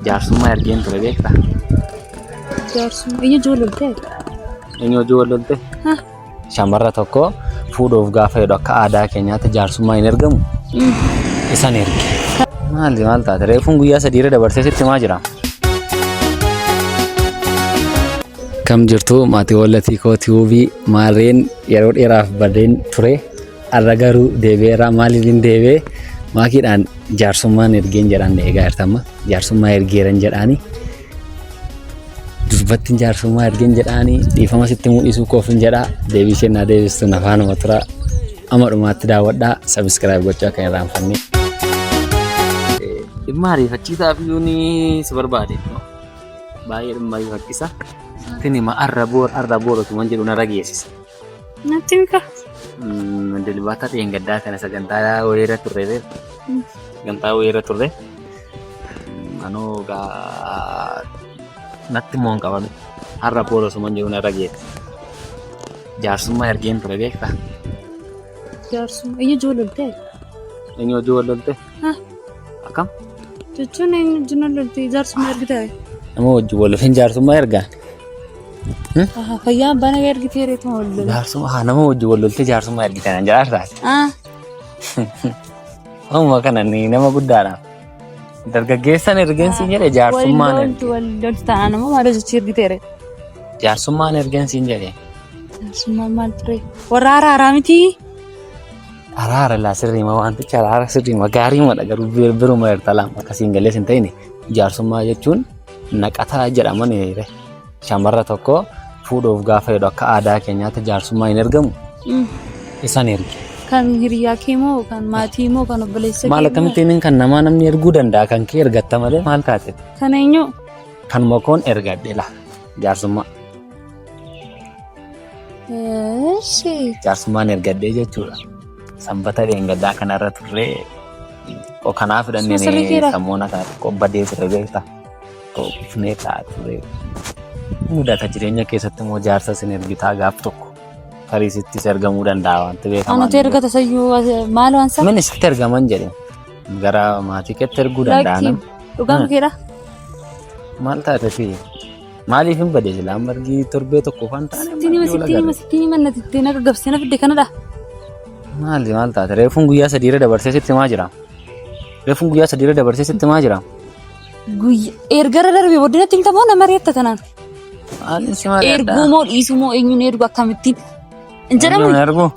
Jaarsummaa ergeen ture beektaa? Jaarsummaa eenyu ijoollee? Eenyu ijoollee? Shamarra tokko fuudhuuf gaafa jedhu akka aadaa keenyaatti jaarsummaa hin ergamu. Isaan erge. Maal taate reefuun guyyaa 3 irra dabarsee sitti himaa jira. Kam jirtu maatii wallatii kootii maarreen yeroo dheeraaf badeen ture har'a garuu deebi'eera. Maaliif hin deebi'e? Maakiidhaan jaarsummaan ergeen jedhaan eegaa jirtama. Jaarsummaa ergeeran jedhaani. Dubbattiin jaarsummaa ergeen jedhaani dhiifama sitti mul'isuu koofin jedhaa. Deebii isheen deebistuun afaanuma tura. Amma dhumaatti daawwadhaa. Sabiskiraayib gochuu akka hin irraanfanne. Dhimma ariifachiisaa fi yuuni si barbaade. Baay'ee dhimma ariifachiisa. Tini ma arra booratu man jedhu narra geessisa. Natti mika. Dilbaata dheengaddaa kana sagantaa wayiirra turre. Sagantaa wayiirra turre. Anoo gaa natti immoo hin qabame. Arra booratu man jedhu narra geessisa. Jaarsummaa ergeen ture beektaa? Jaarsummaa eenyu ijoollee? Eenyu ijoollee? Akkam? Jechuun eenyu ijoollee jaarsummaa ergitee? Nama wajjin waliin jaarsummaa ergaan. Fayyaa abbaan agaa ergitee reetu waliin. Jaarsummaa nama wajjin waliin jaarsummaa ergitan an jiraataati. Amma kana nama guddaadha. Dargaggeessan ergeensi jedhe jaarsummaan erge. Waliin ta'an nama maal jechuun ergitee? Jaarsummaan ergeensi jedhe. Jaarsummaan maal ture? Warra araaraa miti. Araara laa sirriima wanticha araara sirriima gaariimadha garuu biruma ertalaan akkasiin galee hin ta'ine jaarsummaa jechuun naqataa jedhaman shamarra tokko fuudhuuf gaafa jedhu akka aadaa keenyaatti jaarsummaa hin ergamu. Isaan erge. Kan hiriyaa kee moo kan maatii moo kan obboleessa kee? Maal akkamittiin kan namaa namni erguu danda'a kan kee ergatta malee maal taate? Kan eenyu? Kan mokoon ergadhe la jaarsummaa. Jaarsummaan ergadhee jechuudha. Sanbata dheengaddaa kanarra turre kanaaf fidannee sammuuna taate qobbadee ture beektaa? Qofnee taate ture. Mudata jireenya keessatti immoo jaarsa sin ergitaa gaaf tokko fariisittis ergamuu danda'a wanti beekamaa. Anatu ergata sayyuu maal waansa? Ministiitti ergaman jedhe gara maatii keetti erguu danda'a. Dhugaan keedha? Maal taatefi? Maaliif hin badee jila margi torbee tokko fan taane? Sittiin mannatti naga gabsee na fidde kanadha. Maal taate reefuun guyyaa 3 irra dabarsee sitti himaa jira. Reefuun guyyaa 3 irra dabarsee sitti himaa jira. Ergara darbee booddeetti himta moo nama reetta tanaan? Erguu moo dhiisuu moo eenyuun ergu akkamittiin? Jedhamu. Erguu.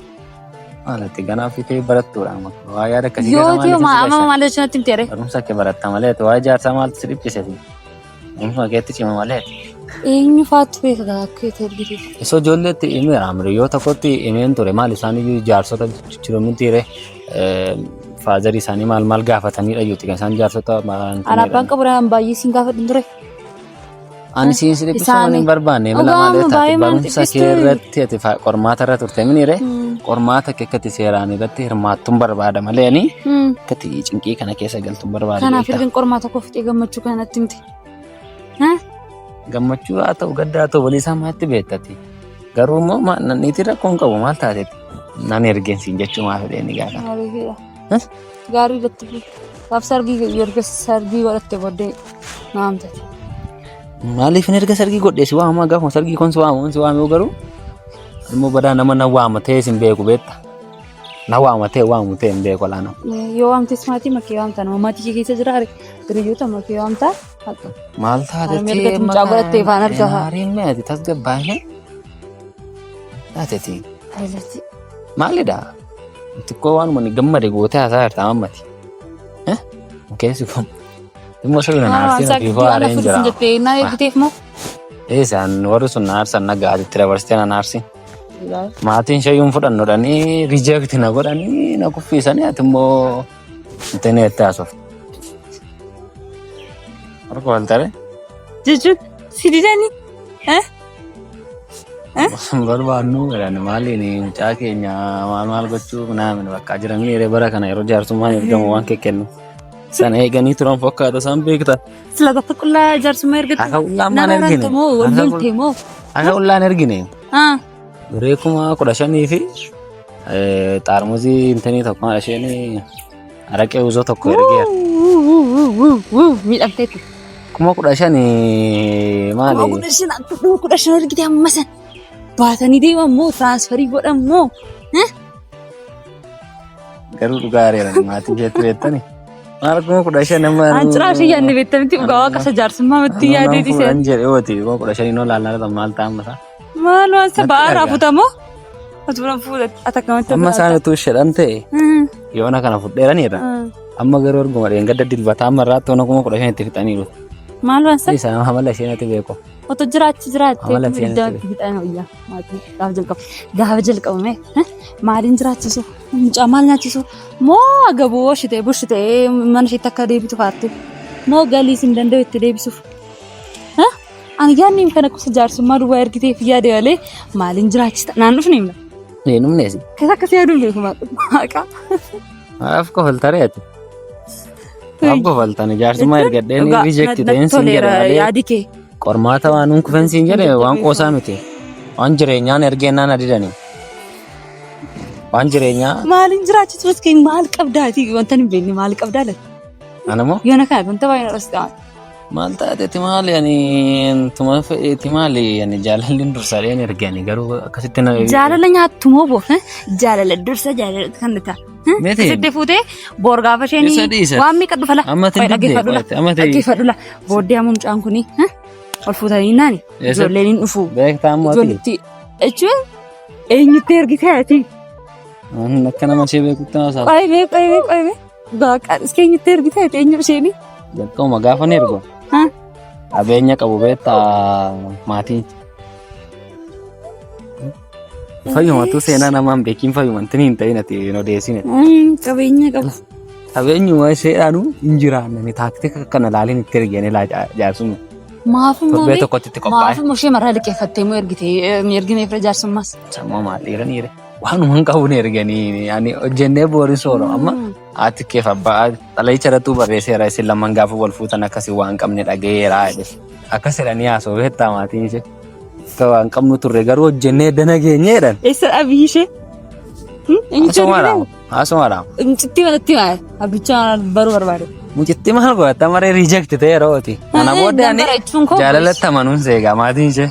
Maalatti ganaaf itee barattuudha amma. Waa yaada akkasii keessa maal? Yoo amma maal jechuun natti himteere? Barumsa kee baratta malee waa jaarsaa maaltu si dhiphiseeti? Barumsa keetti cima malee. Eenyu faatu beeka akka itti ergite? Isoo ijoolleetti himee amriyyoo tokkotti himeen ture maal isaaniyyuu jaarsota jiroomintiire faazarii isaanii maal gaafatanii dhayyuutti kan isaan jaarsota Alaabaan qaburaan baay'ee siin gaafadhin ture. Ani siin si dhiphisuun hin barbaanne bila malee taate barumsa kee irratti ati qormaata irra turte miniire qormaata kee akkati seeraan irratti hirmaattuun barbaada malee ani akkati cinqii kana keessa galtuun barbaada. Kanaaf erga qormaata koo fixee gammachuu kanatti himte. Gammachuu haa ta'u gaddaa haa ta'u walii isaa maatti beektati. Garuu immoo niitii rakkoon qabu maal taateeti? Nan ergeensiin jechuu maa fedhee ni gaafata. Gaarii irratti gaaf sargii godhatte booddee naamtate. Maaliif hin erga sargii godhee si waama gaafuma sargii kun si waamuu garuu immoo badaa nama na waama ta'ee sin beeku beekta. Na waama ta'ee waamu ta'ee hin beeku laana. Yoo waamtes maatii makkee waamta nama maatii keessa jiraare hiriyoota makkee waamta. Maal taatee mucaa godhattee faan argaa. Maariin meeti tasgabbaa'ee. Taatee. Maalidha? Xiqqoo waanuma ni gammade gootee haasaa jirta mammati. Keessi kun. Dhimma sirna naarsiin biifoo aareen jira. Isaan warri sun naarsan nagaatitti dabarsitee na naarsin. Maatiin shayyuun fudhannoodhanii rijeekti na godhanii na kuffiisanii ati immoo intanii itti haasofte. Harka waltare? Jechuun si didanii? Barbaadnu jedhani maaliin mucaa keenya maal gochuu naamin bakka jiranii bara kana yeroo jaarsummaan ergamu waan kennu. Sana eeganii turan fakkaata isaan beekta. Sila gaafa qullaa jaarsummaa ergate. Akka qullaan maan ergine? Akka qullaan ergine? Reekuma 15 fi xaarmuzii intanii tokko isheen araqee uzoo tokko ergeera. Miidhamteetti. 15,000 maali? 15,000 argite amma san baatanii deeman moo tiraansfarii godhan moo? Garuu dhugaa reera maatii jettu beektani. Maal 15,000 nama. Anjiraashii yaadne beektamti dhugaa waaqa isa jaarsummaa matti yaadee dhiisee. An jedhe ooti 15,000 noo laalaa maal ta'amasa. Maal waan isa ba'aa futamoo? Aturan fuudhatti atakkamatti. Amma isaan utuu shedhan ta'e yoona kana fudheeraniirra. Amma garuu arguma dheengadda dilbataa amma irraatti toona 15,000 itti fixaniiru. Maal waan isa? Isaan amala isheenatti beeku. Otoo jiraattee guddaa fixan hoyyaa maatii gaafa jalqabame maaliin jiraachisu mucaa maal nyaachisu moo agaboo shitee bushitee mana isheetti akka deebitu faattu moo galii sin danda'u itti deebisuuf ani yaadni kana kuusa jaarsummaa duwwaa ergiteef yaade malee maaliin jiraachista naan dhufne himna. Numneesi. Keessa akkasii yaaduu beekuma maqaa. Maaf kofaltareeti. Maaf kofaltani jaarsummaa ergadheen riijekti ta'een siin jedha yaadi kee. Qormaata waan hunkufen siin jedhe waan qoosaa miti. Waan jireenyaan ergeennaan adidani. Waan jireenyaa. Maaliin jiraachisu baskee maal qabdaati wanta hin beekne maal qabdaa laata? Anamoo? Yoona kana wanta baay'ee dhabasitaa. Maal taateeti maali ani tuma fe'eeti maali ani jaalalli dursadheen ergani garuu akkasitti na. Jaalala nyaattu moo boo? Jaalala dursa jaalala kan ta'a. Miti. Sitti fuutee boor gaafa isheen waan miidha dhufa la. Amma dhaggeeffadhu la. Booddee amma mucaan kuni ol fuutanii naani. Ijoolleen hin dhufu. Beektaa ammoo ati. Jechuun eenyutti ergitee ati? Akka nama ishee beekutti haasaa. Qoyibee. Baaqaa iskee eenyutti ergitee ati eenyu isheenii? Jalqabuma gaafa ni ergu. Qabeenya qabu beektaa maatiin. Fayyumatu seenaa namaan beekiin fayyumantiin hin ta'in ati hin odeessine. Qabeenya qabu. Qabeenyuma isheedhaanu hin jiraanne taaktika kana laaliin itti ergeen jaarsumma. Maafummaa tokkotti itti qophaa'e. Maafummaa ishee maraa liqeeffattee moo ergitee fira jaarsummaas. Sammuu maal dhiiraniire waanuma hin qabuun erganii hojjennee boorin sooro amma ati keef abbaa xalayicha irrattuu barreesseera isin lamaan gaafa wal fuutan akkasii waan qabne dhagayeera akkas jedhanii haasoo beektaa maatiin ishee. Akka waan qabnu turre garuu hojjennee dana geenyeedhaan. Eessa dhabii ishee? Haasumaadhaan. Mucittii malatti maal? Abbichaa baruu barbaade. Mucittii maal godhatta maree riijekti ta'e yeroo oti. Kana booddee ani jaalalatti amanuun seegaa maatiin ishee.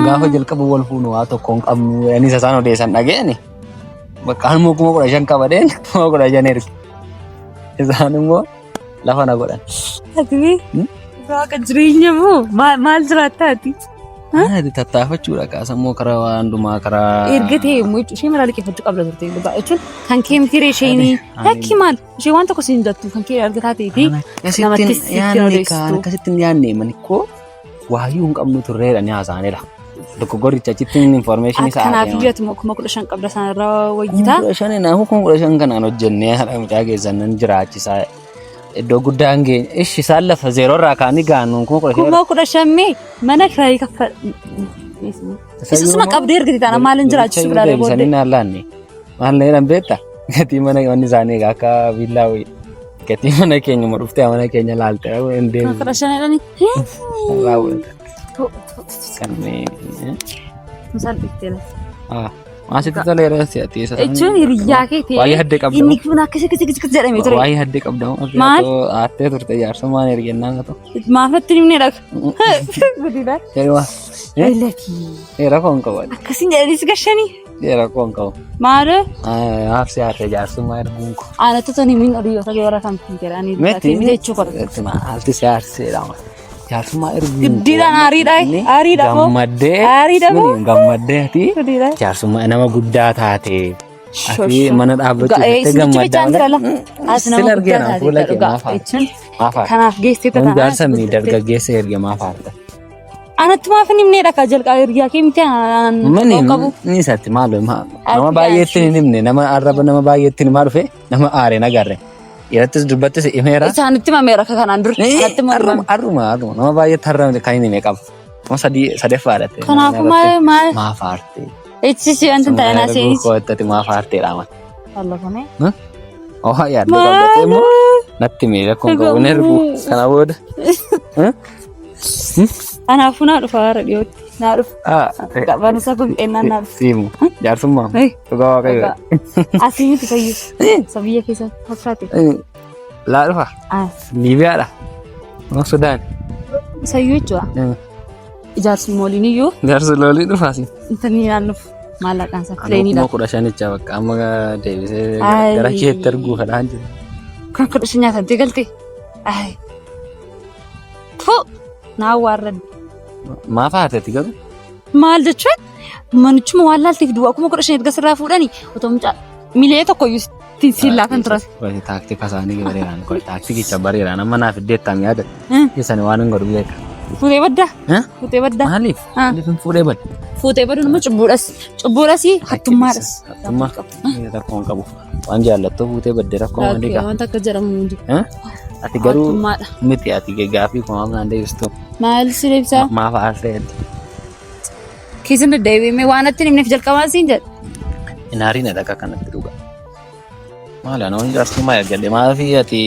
Gaafa jalqabu wal fuunu waa tokko hin qabnu anis isaan odeessan dhageeni. Bakka halmoo 15,000 qabadeen 15,000 ergi. Isaan immoo lafa na godhan. Ati waaqa jireenya moo maal jiraattaati? Tattaafachuudha qaasammoo karaa waan hundumaa karaa. Erga ta'e immoo ishee maraa liqeeffachuu qabda turte jechuun kan kee miti isheenii yakki maal ishee waan tokko siin jettu kan kee argataa ta'eeti namatti ittiin odeessitu. Akkasittiin yaadne manikoo waayyuu hin qabnu turreedha ni haasa'anidha. Dogoggoricha achitti information isaa. Kanaaf iyyatu 15,000 qabda sanarraa wayyitaa. 15,000 naafuu 15,000 kanaan hojjennee haadha mucaa keessan nan jiraachisaa. Iddoo guddaa hin geenye. Ishi isaan lafa zeeroo irraa kaanii gaannuun 15,000 mana kiraayi kaffala. Isuma qabdee ergite taana maaliin jiraachisu bilaale booddee. Deebisanii naan laanne. Maal na jedhan beektaa? Gatii mana wanni isaanii akka viillaa wayii. Gatii mana keenya ma dhuftee mana keenya laalte. 15,000 jedhanii. Raawwata. Kanneen. Misal bittee Maasitti toleera si'atii isa. Jechuun hiriyyaa kee ta'e. Waayee haddee qabda. Inni kun akkasii jedhamee ture. Waayee haddee qabda. Maal? Aattee turte jaarsummaan ergennaan haa ta'u. Maafatti nimni dhaga. Guddiidha. Eewa. Eelati. Rakkoo hin qabu. Akkasiin jedhaniis gashanii. Rakkoo hin qabu. Maali? Haafsi aattee jaarsummaa erguun kun. Aanatti toni min odiyyoota gara kan fiigiranii. Miti. Jechuu godhatu. Haalti siyaarseedha. Jaarsummaa erguun. Guddiidhaan aariidha. Aariidha moo? Gammaddee. Aariidha moo? Gammaddeeti. Guddiidha. Jaarsummaa nama guddaa taate. Ati mana dhaabbachuu irratti gammaddaa. Nama guddaa taate. Kanaaf geessee tataa. Jaarsamni dargaggeessa erga maafaadha. Anatti maaf hin himnee dhaka jalqaba ergaa kee miti qabu. Ni isatti maal nama baay'eetti hin himne nama arraba nama baay'eetti himaa dhufe nama aaree nagarre. Irattis dubbattis himeera. Isaanitti mameera akka kanaan dur. Arruma nama baay'eetti harrama kan hin hime qabu. Nama sadeffaadha. Kanaafuu maal? Maafaarte. Echisi wanti hin ta'e naasee. Koottati maafaarteedha ama. Wallafame. Oha yaadde qabdatee immoo natti miidha kun qabu hin ergu kana booda. Kanaafuu naa dhufa haara dhiyootti. Naa dhufa. Qabaan isaa kun ennaan naa dhufa. Siimu jaarsummaa. Dhugaa waaqayyoodha. Asii miti fayyadu. Sabiyya keessatti fakkaate. Laa dhufa. Liibiyaadha. Moo Sudaan. Isayyuu jechuudha. Ijaarsi mooliin iyyuu. Ijaarsi loolii dhufaasi. Intanii naannuuf maallaqaan isaa fileeniidha. Kuma 15 bakka amma deebisee gara keetti arguu kadhaan jiru. Kan 15 nyaatatti galte. Naa waarradde. Maaf haatatti garuu? Maal jechuun manichuma waan laalteef du'a kuma 15 erga sirraa fuudhanii otoo mucaa miilee tokko iyyuu siillaa kan turan. Taaktika isaanii bareedaan taaktikicha bareedaan amma naaf iddeettaam yaada. Keessanii waan hin godhu beeka. Fuutee baddaa? Fuutee baddaa? Maaliif? Maaliif hin fuudhee badda? Fuutee baddu nama cubbuudhas. Cubbuudhas hattummaadhas. Hattummaa rakkoo hin qabu. Waan jaallattu fuutee baddee rakkoo hin qabu. Wanta akka jedhamu hundi. Ati garuu miti ati gaafii kumaa naan deebistu. Maal si deebisaa? Maaf haasa'e. Keessan deddeebi'ee waan atti himneef jalqabaa siin jedha. Inaariin dhaqa kanatti dhuga. Maala noon jaarsi maa ergadde maafi ati.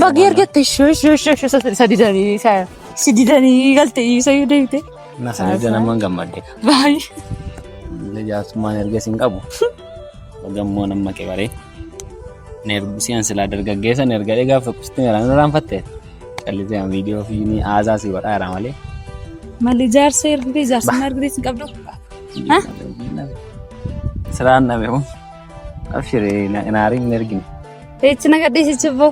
Bagii ergatte sadidanii galte isayyuu deebite. Na sanida nama gammadde. Baay'ee. Jaarsummaan erga siin qabu. Gammoo nama qebaree. Neerbusiyan sila dargaggeessan erga gaafa kustiin irraan raanfatte. Qalliseen viidiyoo fi ni aasaa si godhaa irraa malee. Malli jaarsa ergitee jaarsummaa ergitee siin qabdu. Siraan nabe hoo. Abshiree inaariin ergine. Teechi na gadhiisichi boo.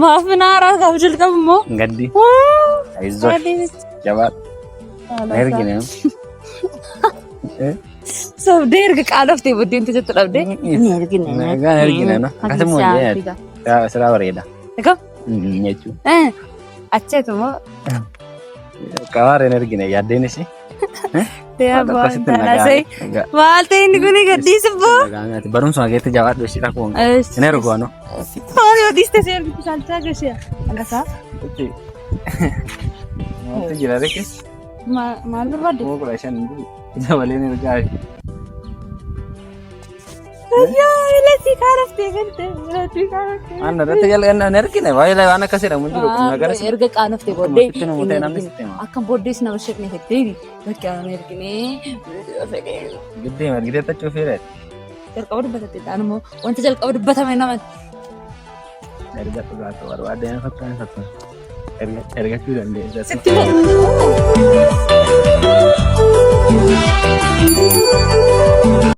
Maaf minaaraa gaafa jalqabu immoo. Gaddi. Aizoo. Jabaat. Ergine. Sobdee erga qaaloftee buddeen tijjatti dhabdee. Ni ergine. Nagaan ergine no. Akkasuma hojjee. Siraa bareeda. Egaa? Jechuudha. Acheetu moo. Qabaareen ergine yaaddeen ishee. Maal ta'e inni kun gadhiisa boo. Barumsuma keetti jabaadhu ishee rakkoo hin ergu ano. Foon yoo dhiiste see ergitu saalchaa gashee. Agasaa. Maaltu jira rekkee? Maal barbaadde? Kuma 15 dabaleen ergaa. Yaa ilatii kaaraftee galte. Ilatii kaaraftee. Anna irratti jalqabnaan ergine baay'ee waan akka jedhamu jiru nagara. Erga qaanoftee booddee. Akka booddees nama shaqne fetteebi. Bakka aan erginee. Giddee margitee tachuu feere. Jalqaba dubbatate dhaanimmoo wanta jalqaba dubbatame nama. Erga dhugaatu barbaadeen fakkaan fakkaan. Ergachuu dandeessa. Sitti